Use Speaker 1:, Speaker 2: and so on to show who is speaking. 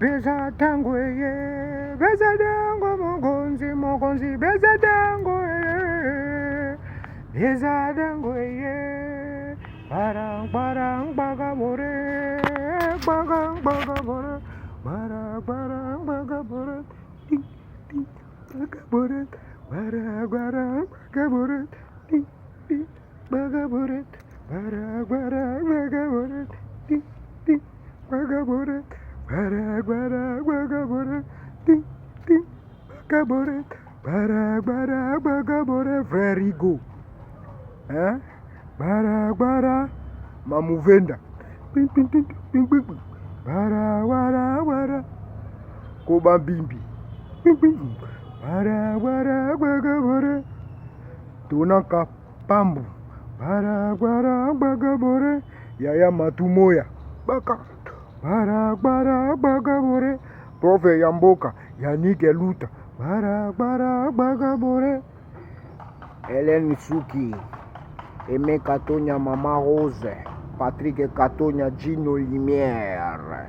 Speaker 1: Pesa tango ye, pesa tango mokonzi, pesa tango ye, pesa tango ye, barang barang bagabore, barang bagabore, barang barang bagabore, ting ting bagabore, barang barang bagabore, ting ting bagabore, barang barang bagabore, ting ting bagabore. Barak barak bagaboret, ting ting bagaboret, barak barak bagaboret, frère Igo, hein? Barak barak, mamuvenda, ping ping ping ping ping ping, barak barak barak, kobambimbi, ping ping, barak barak bagaboret, tunaka pambu, barak barak bagaboret, yaya matumoya, baka. Barak barak bagabore, profe Yamboka, Yannick Eluta, barak barak bagabore. Hélène Suki, Aimé Katonya Mama Rose, Patrick Katonya Gino Limière.